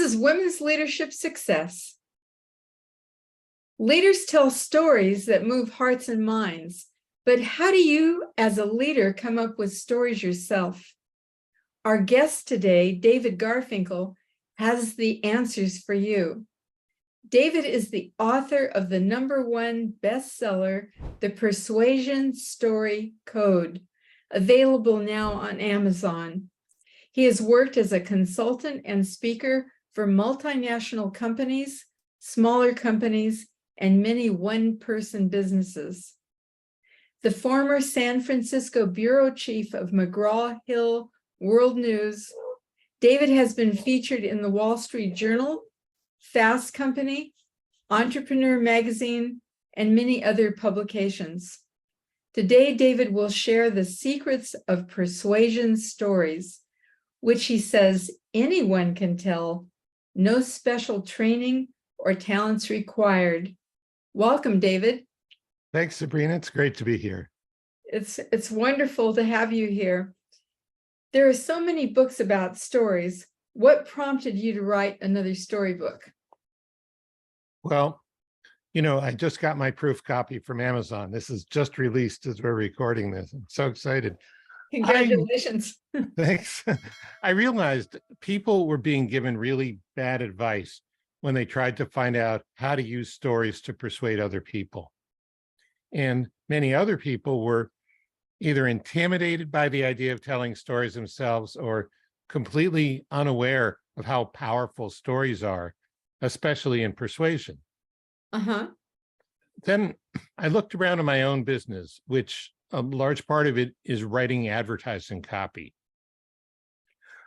is Women's Leadership Success. Leaders tell stories that move hearts and minds, but how do you, as a leader, come up with stories yourself? Our guest today, David Garfinkel, has the answers for you. David is the author of the #1 bestseller, The Persuasion Story Code, available now on Amazon. He has worked as a consultant and speaker for multinational companies, smaller companies, and many one-person businesses. The former San Francisco bureau chief of McGraw-Hill World News, David has been featured in the Wall Street Journal, Fast Company, Entrepreneur Magazine, and many other publications. Today, David will share the secrets of persuasion stories, which he says anyone can tell, no special training or talents required. Welcome, David. Thanks, Sabrina. It's great to be here. It's wonderful to have you here. There are so many books about stories. What prompted you to write another storybook? Well, I just got my proof copy from Amazon. This is just released as we're recording this. I'm so excited. Congratulations. Thanks. I realized people were being given really bad advice when they tried to find out how to use stories to persuade other people. And many other people were either intimidated by the idea of telling stories themselves or completely unaware of how powerful stories are, especially in persuasion. Then I looked around in my own business, which a large part of it is writing advertising copy.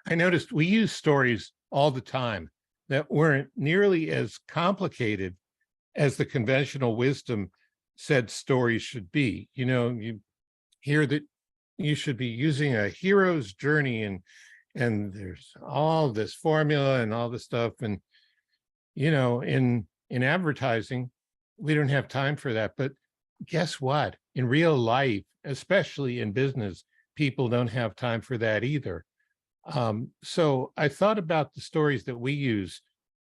I noticed we use stories all the time that weren't nearly as complicated as the conventional wisdom said stories should be. You hear that you should be using a hero's journey and there's all this formula and all this stuff. And, in advertising, we don't have time for that. But guess what? In real life, especially in business, people don't have time for that either. So I thought about the stories that we use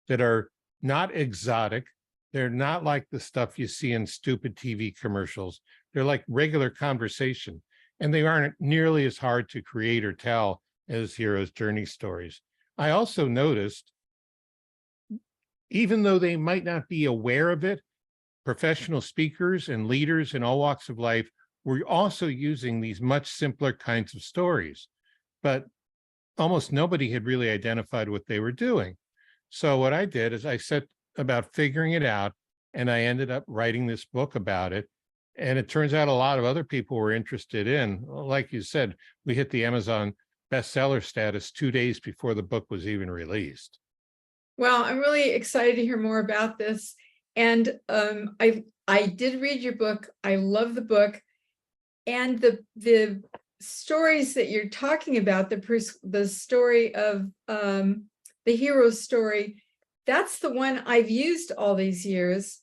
that are not exotic. They're not like the stuff you see in stupid TV commercials. They're like regular conversation, and they aren't nearly as hard to create or tell as hero's journey stories. I also noticed, even though they might not be aware of it, professional speakers and leaders in all walks of life were also using these much simpler kinds of stories, but almost nobody had really identified what they were doing. So what I did is I set about figuring it out, and I ended up writing this book about it. And it turns out a lot of other people were interested in, like you said, we hit the Amazon bestseller status 2 days before the book was even released. Well, I'm really excited to hear more about this. And I did read your book. I love the book. And the stories that you're talking about, the story of the hero's story, that's the one I've used all these years.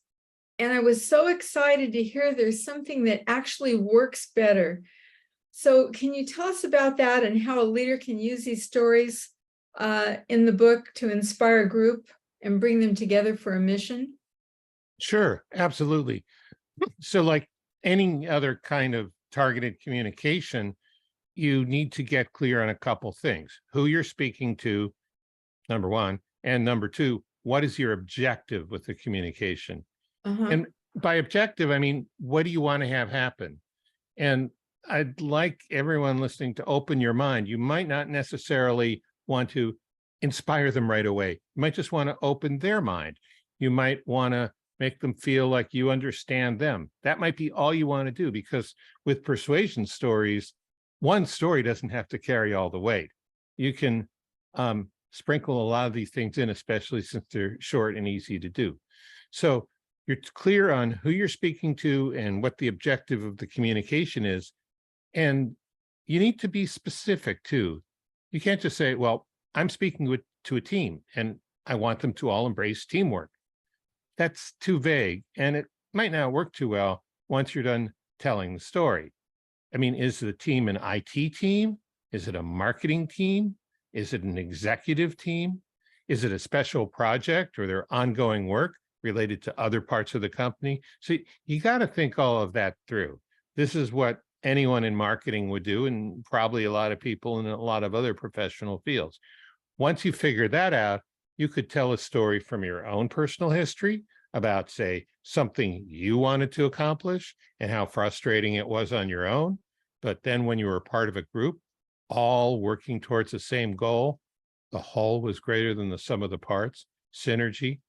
And I was so excited to hear there's something that actually works better. So can you tell us about that and how a leader can use these stories in the book to inspire a group and bring them together for a mission? Sure, absolutely. So like any other kind of targeted communication, you need to get clear on a couple things. Who you're speaking to, number one, and number two, what is your objective with the communication? And by objective, I mean, what do you want to have happen? And I'd like everyone listening to open your mind. You might not necessarily want to inspire them right away. You might just want to open their mind. You might want to make them feel like you understand them. That might be all you want to do, because with persuasion stories, one story doesn't have to carry all the weight. You can sprinkle a lot of these things in, especially since they're short and easy to do. So you're clear on who you're speaking to and what the objective of the communication is. And you need to be specific too. You can't just say, well, I'm speaking to a team and I want them to all embrace teamwork. That's too vague, and it might not work too well once you're done telling the story. I mean, is the team an IT team? Is it a marketing team? Is it an executive team? Is it a special project or their ongoing work related to other parts of the company? So you got to think all of that through. This is what anyone in marketing would do, and probably a lot of people in a lot of other professional fields. Once you figure that out, you could tell a story from your own personal history about, say, something you wanted to accomplish and how frustrating it was on your own. But then when you were part of a group, all working towards the same goal, the whole was greater than the sum of the parts, synergy.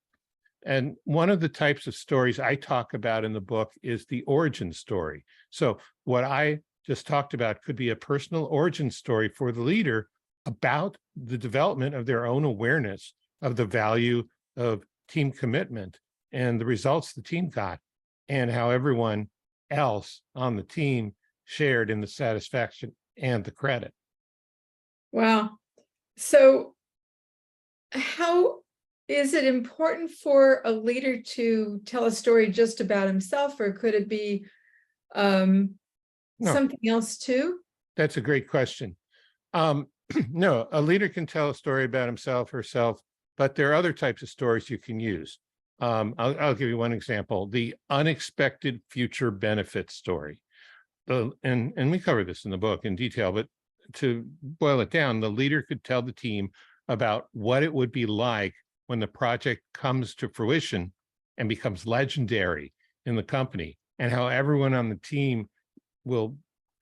And one of the types of stories I talk about in the book is the origin story. So what I just talked about could be a personal origin story for the leader about the development of their own awareness of the value of team commitment and the results the team got, and how everyone else on the team shared in the satisfaction and the credit. Wow. So how is it important for a leader to tell a story just about himself, or could it be No, something else too? that's a great question. No, a leader can tell a story about himself, herself, but there are other types of stories you can use. I'll give you one example: the unexpected future benefit story. And we cover this in the book in detail, but to boil it down, the leader could tell the team about what it would be like when the project comes to fruition and becomes legendary in the company, and how everyone on the team will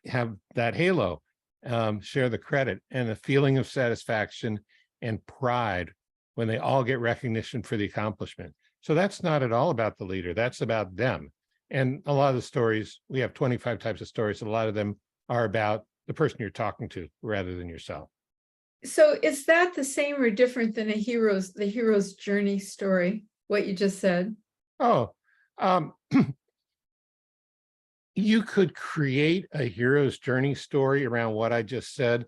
have that halo, share the credit and a feeling of satisfaction and pride when they all get recognition for the accomplishment. So that's not at all about the leader, that's about them. And a lot of the stories, we have 25 types of stories, a lot of them are about the person you're talking to rather than yourself. So is that the same or different than the hero's journey story, what you just said? Oh, um, you could create a hero's journey story around what I just said,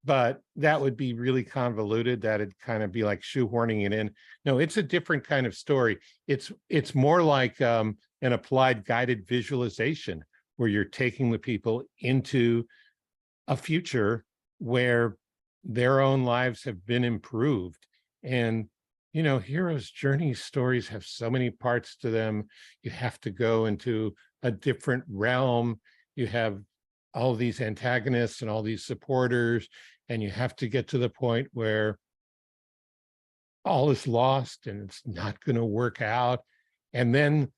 but that would be really convoluted. That'd kind of be like shoehorning it in. No, it's a different kind of story. It's more like an applied guided visualization where you're taking the people into a future where their own lives have been improved. And heroes' journey stories have so many parts to them. You have to go into a different realm. You have all these antagonists and all these supporters, and you have to get to the point where all is lost and it's not going to work out. And then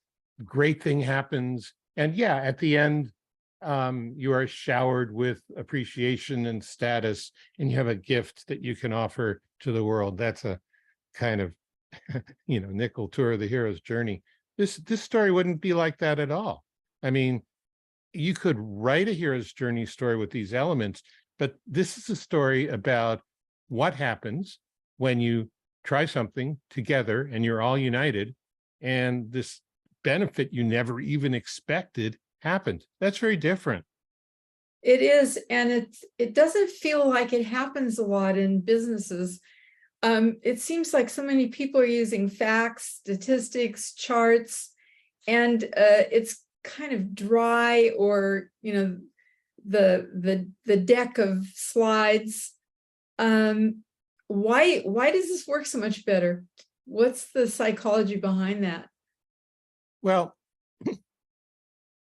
a great thing happens. And yeah, at the end, you are showered with appreciation and status, and you have a gift that you can offer to the world. That's a kind of nickel tour of the hero's journey. This story wouldn't be like that at all. I mean, you could write a hero's journey story with these elements, but this is a story about what happens when you try something together and you're all united, and this benefit you never even expected happened. That's very different. It is, and it doesn't feel like it happens a lot in businesses. It seems like so many people are using facts, statistics, charts, and it's kind of dry, or the deck of slides. Why does this work so much better? What's the psychology behind that? Well,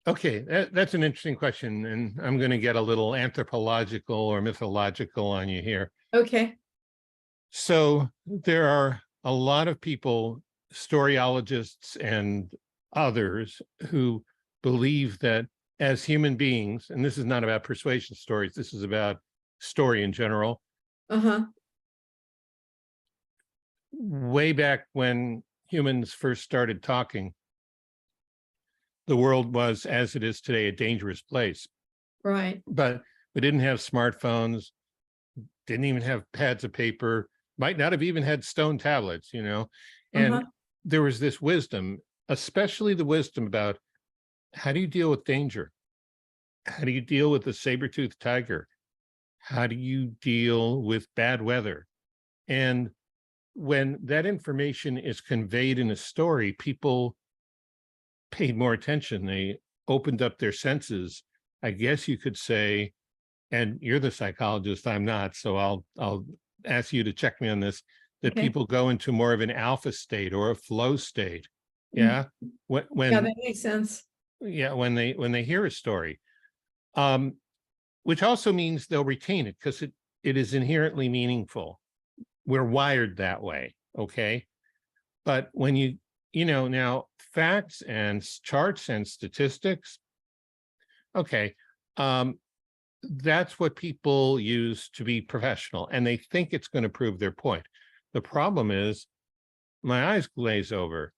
okay, that's an interesting question, and I'm going to get a little anthropological or mythological on you here. Okay. So there are a lot of people, storyologists and others, who believe that as human beings, and this is not about persuasion stories, this is about story in general. Way back when humans first started talking, the world was, as it is today, a dangerous place. Right. But we didn't have smartphones, didn't even have pads of paper, might not have even had stone tablets, and there was this wisdom, especially the wisdom about how do you deal with danger? How do you deal with the saber-toothed tiger? How do you deal with bad weather? And when that information is conveyed in a story, people paid more attention. They opened up their senses, I guess you could say. And you're the psychologist, I'm not, so I'll ask you to check me on this. that Okay. people go into more of an alpha state or a flow state. Mm. Yeah. Yeah, When that makes sense. yeah, when they hear a story. Which also means they'll retain it because it is inherently meaningful. We're wired that way. Okay. But when now facts and charts and statistics, okay, that's what people use to be professional, and they think it's going to prove their point. The problem is my eyes glaze over.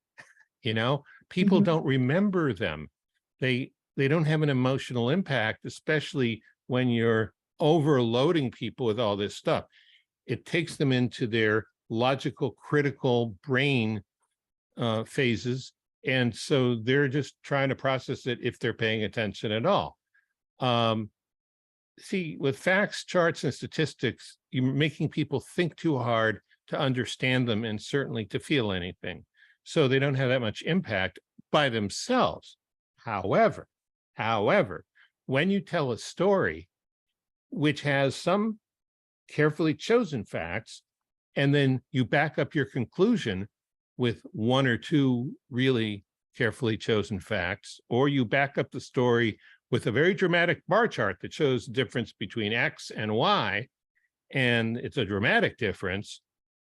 People Mhm. don't remember them. They don't have an emotional impact, especially when you're overloading people with all this stuff. It takes them into their logical, critical brain phases. And so they're just trying to process it if they're paying attention at all. See, with facts, charts, and statistics, you're making people think too hard to understand them and certainly to feel anything. So they don't have that much impact by themselves. However, when you tell a story which has some carefully chosen facts, and then you back up your conclusion with one or two really carefully chosen facts, or you back up the story with a very dramatic bar chart that shows the difference between X and Y, and it's a dramatic difference,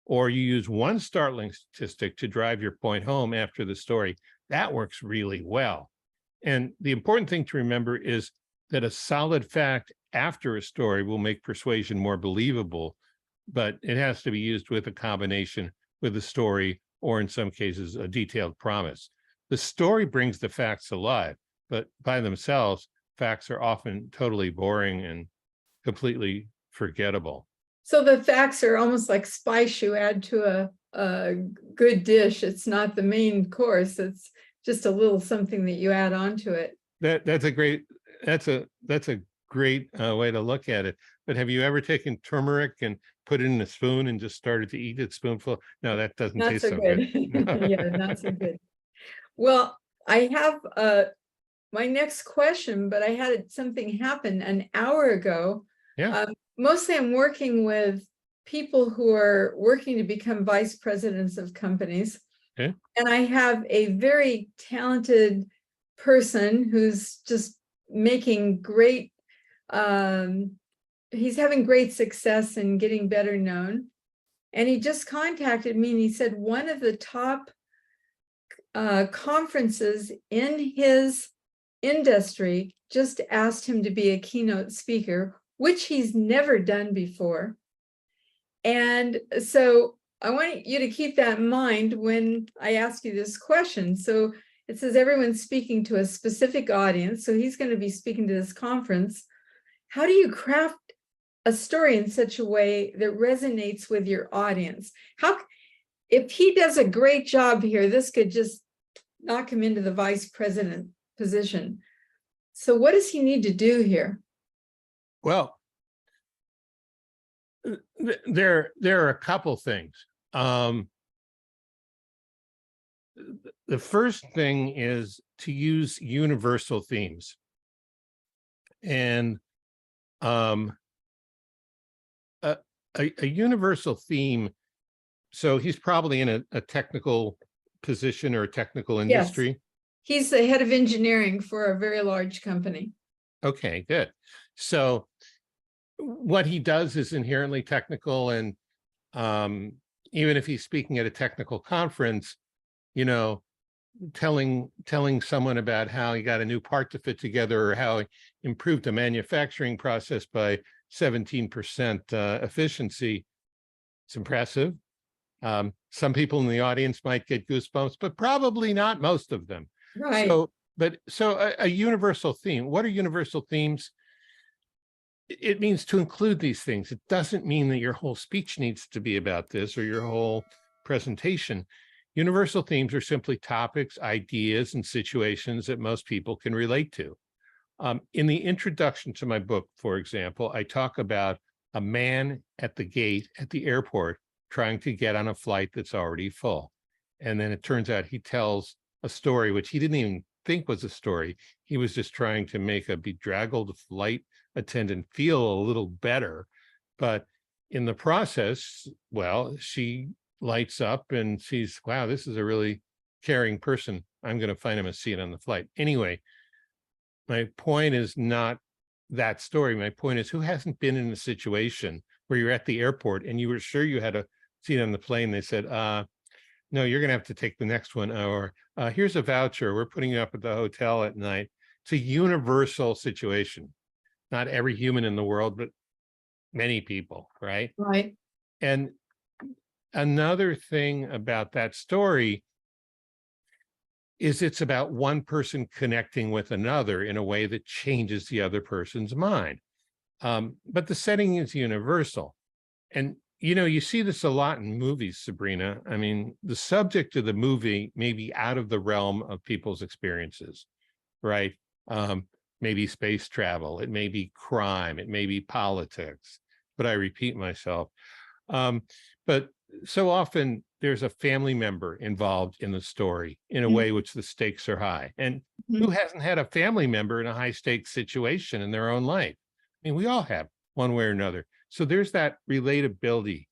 or you use one startling statistic to drive your point home after the story, that works really well. And the important thing to remember is that a solid fact after a story will make persuasion more believable, but it has to be used with a combination with a story, or in some cases, a detailed promise. The story brings the facts alive, but by themselves, facts are often totally boring and completely forgettable. So the facts are almost like spice you add to a good dish. It's not the main course. It's just a little something that you add on to it. That's a great way to look at it. But have you ever taken turmeric and put it in a spoon and just started to eat it spoonful? No, that doesn't Not taste so so good. good. Yeah, not so good. Well, I have my next question, but I had something happen an hour ago. Yeah. Mostly I'm working with people who are working to become vice presidents of companies. Okay. And I have a very talented person who's just making great, he's having great success and getting better known. And he just contacted me and he said one of the top conferences in his industry just asked him to be a keynote speaker, which he's never done before. And so I want you to keep that in mind when I ask you this question. So it says everyone's speaking to a specific audience. So he's going to be speaking to this conference. How do you craft a story in such a way that resonates with your audience? If he does a great job here, this could just knock him into the vice president position. So what does he need to do here? Well, there are a couple things. The first thing is to use universal themes. And a universal theme, so he's probably in a technical position or a technical industry. Yes. He's the head of engineering for a very large company. Okay, good. So what he does is inherently technical, and even if he's speaking at a technical conference, telling someone about how he got a new part to fit together or how he improved the manufacturing process by 17% efficiency, it's impressive. Some people in the audience might get goosebumps, but probably not most of them. Right. So a universal theme. What are universal themes? It means to include these things. It doesn't mean that your whole speech needs to be about this or your whole presentation. Universal themes are simply topics, ideas, and situations that most people can relate to. In the introduction to my book, for example, I talk about a man at the gate at the airport trying to get on a flight that's already full. And then it turns out he tells a story, which he didn't even think was a story. He was just trying to make a bedraggled flight attendant feel a little better. But in the process, well, she lights up and sees, wow, this is a really caring person. I'm going to find him a seat on the flight. Anyway, my point is not that story. My point is, who hasn't been in a situation where you're at the airport and you were sure you had a seat on the plane? They said, no, you're going to have to take the next one. Or here's a voucher. We're putting you up at the hotel at night. It's a universal situation. Not every human in the world, but many people, right? Right. And another thing about that story is it's about one person connecting with another in a way that changes the other person's mind. But the setting is universal. And, you see this a lot in movies, Sabrina. I mean, the subject of the movie may be out of the realm of people's experiences, right? Maybe space travel, it may be crime, it may be politics, but I repeat myself. But so often there's a family member involved in the story in a way which the stakes are high. And who hasn't had a family member in a high stakes situation in their own life? I mean, we all have one way or another. So there's that relatability.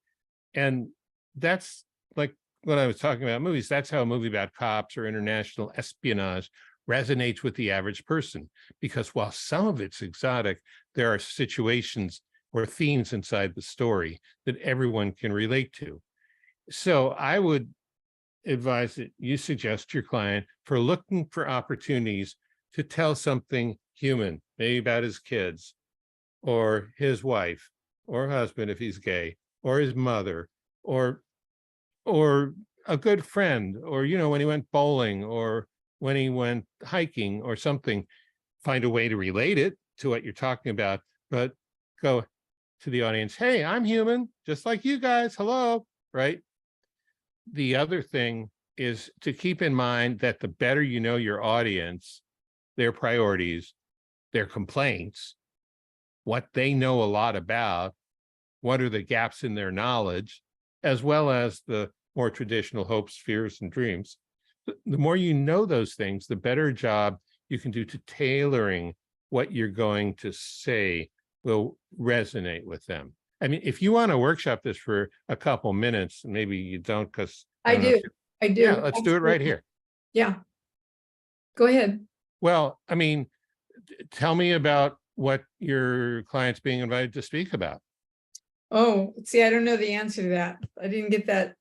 And that's like when I was talking about movies, that's how a movie about cops or international espionage resonates with the average person. Because while some of it's exotic, there are situations or themes inside the story that everyone can relate to. So I would advise that you suggest your client for looking for opportunities to tell something human, maybe about his kids or his wife or husband if he's gay, or his mother, or a good friend, or when he went bowling or when he went hiking or something. Find a way to relate it to what you're talking about, but go to the audience, hey, I'm human, just like you guys. Hello, right? The other thing is to keep in mind that the better you know your audience, their priorities, their complaints, what they know a lot about, what are the gaps in their knowledge, as well as the more traditional hopes, fears, and dreams. The more you know those things, the better job you can do to tailoring what you're going to say will resonate with them. I mean, if you want to workshop this for a couple minutes, maybe you don't, because I do. I do. Yeah, let's do it right here. Yeah. Go ahead. Well, I mean, tell me about what your client's being invited to speak about. Oh, see, I don't know the answer to that. I didn't get that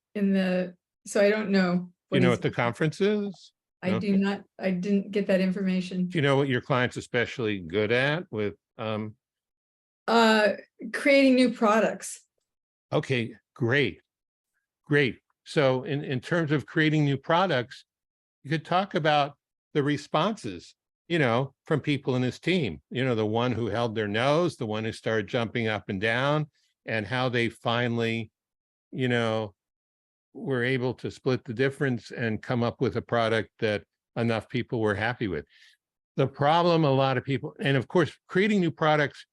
so I don't know. Do you know what the conference is? I do not. I didn't get that information. Do you know what your client's especially good at with creating new products? Okay, great. So in terms of creating new products, you could talk about the responses, from people in his team, the one who held their nose, the one who started jumping up and down, and how they finally, were able to split the difference and come up with a product that enough people were happy with. The problem, a lot of people, and of course, creating new products,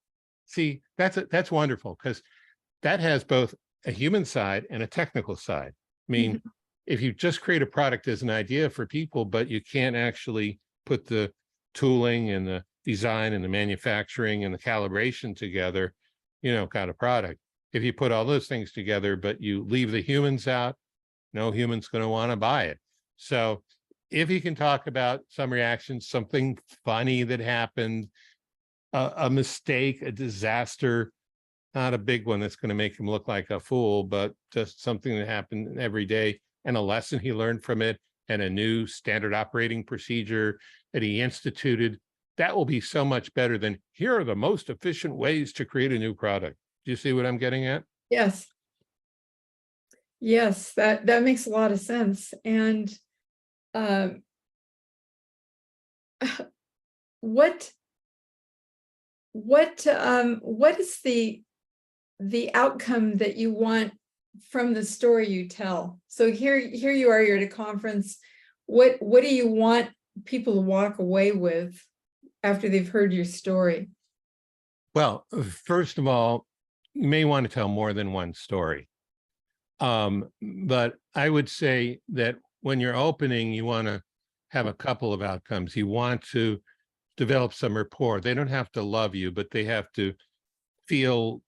see, that's wonderful, because that has both a human side and a technical side. I mean, if you just create a product as an idea for people, but you can't actually put the tooling and the design and the manufacturing and the calibration together, kind of product. If you put all those things together, but you leave the humans out, no human's going to want to buy it. So if you can talk about some reactions, something funny that happened, a mistake, a disaster, not a big one that's going to make him look like a fool, but just something that happened every day and a lesson he learned from it and a new standard operating procedure that he instituted, that will be so much better than, here are the most efficient ways to create a new product. Do you see what I'm getting at? Yes. Yes, that makes a lot of sense. And what is the outcome that you want from the story you tell? So here you are, you're at a conference. What do you want people to walk away with after they've heard your story? Well, first of all, you may want to tell more than one story. But I would say that when you're opening, you want to have a couple of outcomes. You want to develop some rapport. They don't have to love you, but they have to feel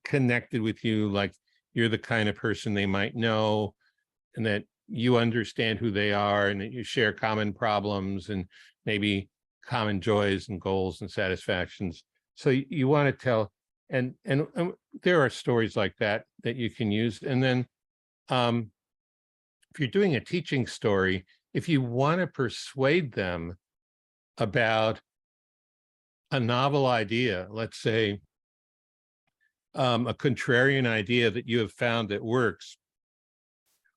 connected with you, like you're the kind of person they might know, and that you understand who they are, and that you share common problems and maybe common joys and goals and satisfactions. So you want to tell, and there are stories like that that you can use. And then if you're doing a teaching story, if you want to persuade them about a novel idea, let's say a contrarian idea that you have found that works.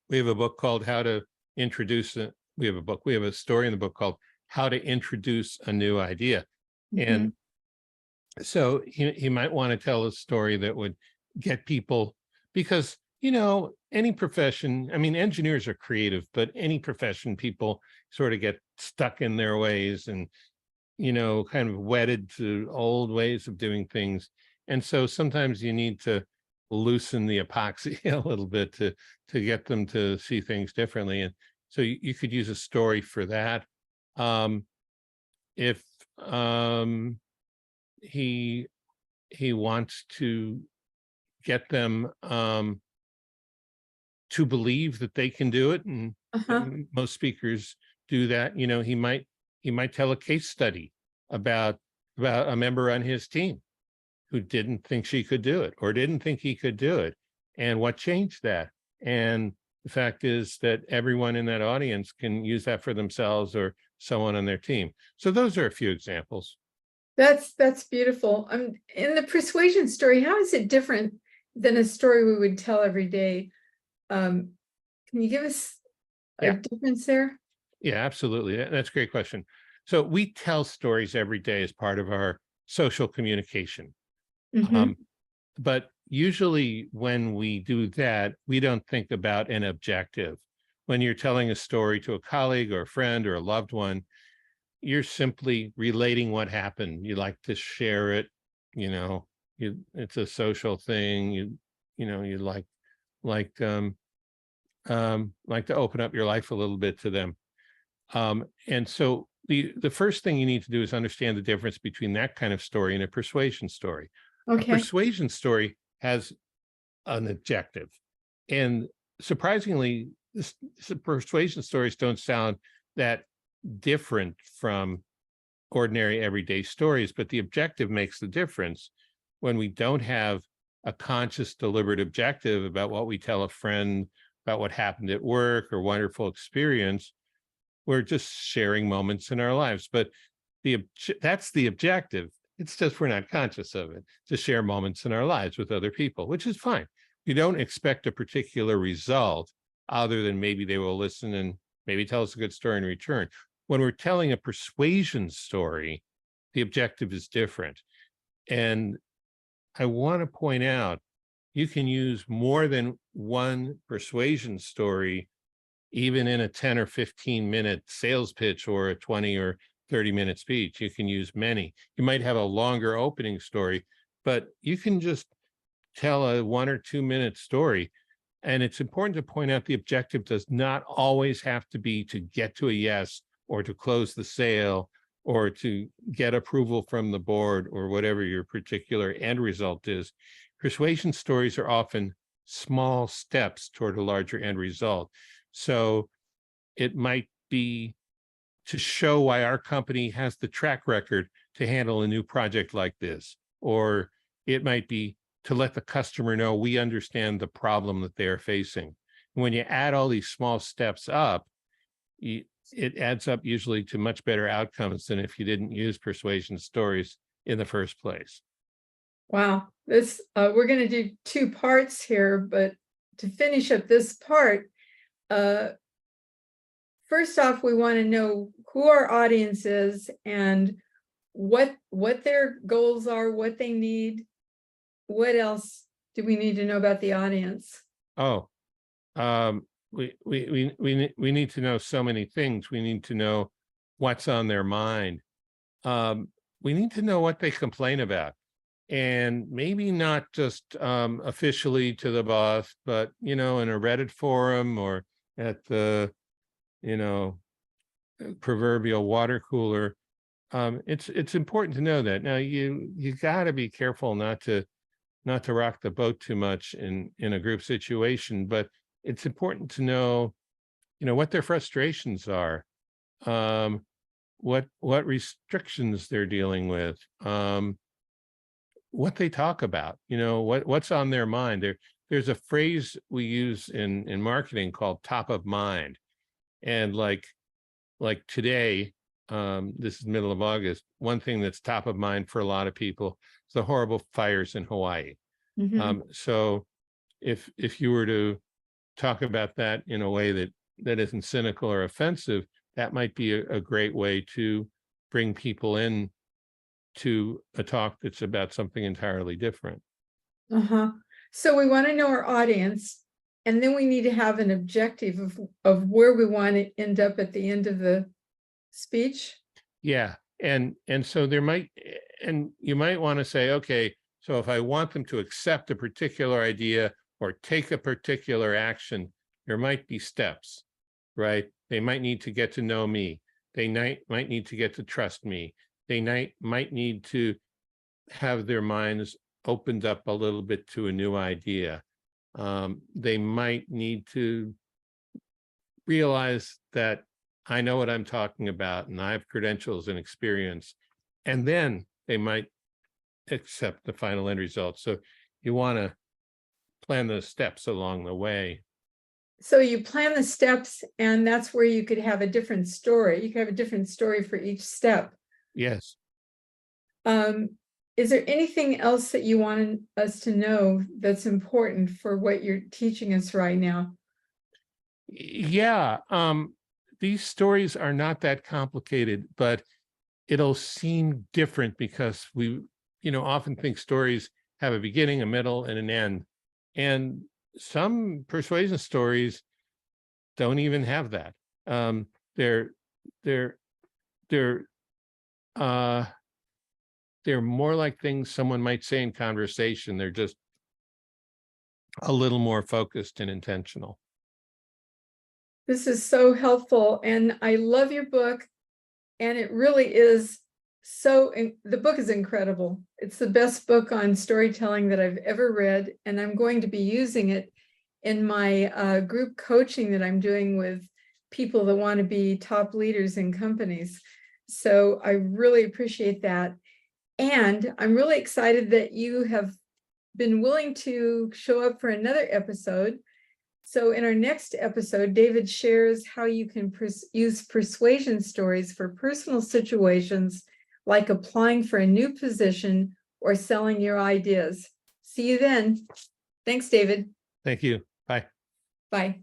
We have a book called How to Introduce it. We have a story in the book called How to Introduce a New Idea. And so he might want to tell a story that would get people, because, any profession, I mean, engineers are creative, but any profession, people sort of get stuck in their ways and, kind of wedded to old ways of doing things. And so sometimes you need to loosen the epoxy a little bit to get them to see things differently. And so you could use a story for that. If he wants to get them to believe that they can do it, and most speakers do that. He might tell a case study about a member on his team who didn't think she could do it or didn't think he could do it, and what changed that. And the fact is that everyone in that audience can use that for themselves or someone on their team. So those are a few examples. That's beautiful. In the persuasion story, how is it different than a story we would tell every day? Can you give us a difference there? Yeah, absolutely. That's a great question. So we tell stories every day as part of our social communication. But usually when we do that, we don't think about an objective. When you're telling a story to a colleague or a friend or a loved one, you're simply relating what happened. You like to share it, it's a social thing. You like to open up your life a little bit to them. And so the first thing you need to do is understand the difference between that kind of story and a persuasion story. A persuasion story has an objective. And surprisingly, persuasion stories don't sound that different from ordinary everyday stories, but the objective makes the difference. When we don't have a conscious, deliberate objective about what we tell a friend about what happened at work or wonderful experience, we're just sharing moments in our lives. But that's the objective. It's just we're not conscious of it, to share moments in our lives with other people, which is fine. We don't expect a particular result other than maybe they will listen and maybe tell us a good story in return. When we're telling a persuasion story, the objective is different. And I want to point out, you can use more than one persuasion story, even in a 10 or 15-minute sales pitch or a 20 or 30-minute speech. You can use many. You might have a longer opening story, but you can just tell a 1 or 2 minute story. And it's important to point out the objective does not always have to be to get to a yes or to close the sale or to get approval from the board or whatever your particular end result is. Persuasion stories are often small steps toward a larger end result. So it might be to show why our company has the track record to handle a new project like this, or it might be to let the customer know we understand the problem that they're facing. When you add all these small steps up, it adds up usually to much better outcomes than if you didn't use persuasion stories in the first place. Wow, this we're going to do 2 parts here, but to finish up this part, first off, we want to know who our audience is and what their goals are, what they need. What else do we need to know about the audience? Oh, we need to know so many things. We need to know what's on their mind. We need to know what they complain about, and maybe not just officially to the boss, but in a Reddit forum or at the proverbial water cooler. It's important to know that. Now you got to be careful not to not to rock the boat too much in a group situation, but it's important to know, what their frustrations are, what restrictions they're dealing with, what they talk about, what's on their mind. There's a phrase we use in marketing called top of mind. And like today, this is middle of August, one thing that's top of mind for a lot of people is the horrible fires in Hawaii. So if you were to talk about that in a way that isn't cynical or offensive, that might be a great way to bring people in to a talk that's about something entirely different. So we want to know our audience, and then we need to have an objective of where we want to end up at the end of the speech. Yeah. And so you might want to say, okay, so if I want them to accept a particular idea or take a particular action, there might be steps, right? They might need to get to know me. They might need to get to trust me. They might need to have their minds opened up a little bit to a new idea. They might need to realize that I know what I'm talking about and I have credentials and experience, and then they might accept the final end result. So you want to plan the steps along the way. So you plan the steps, and that's where you could have a different story. You could have a different story for each step. Yes. Is there anything else that you wanted us to know that's important for what you're teaching us right now? Yeah. These stories are not that complicated, but it'll seem different because we, often think stories have a beginning, a middle, and an end. And some persuasion stories don't even have that. They're more like things someone might say in conversation. They're just a little more focused and intentional. This is so helpful, and I love your book, and it really is the book is incredible. It's the best book on storytelling that I've ever read, and I'm going to be using it in my group coaching that I'm doing with people that want to be top leaders in companies. So I really appreciate that. And I'm really excited that you have been willing to show up for another episode. So in our next episode, David shares how you can use persuasion stories for personal situations, like applying for a new position or selling your ideas. See you then. Thanks, David. Thank you. Bye. Bye.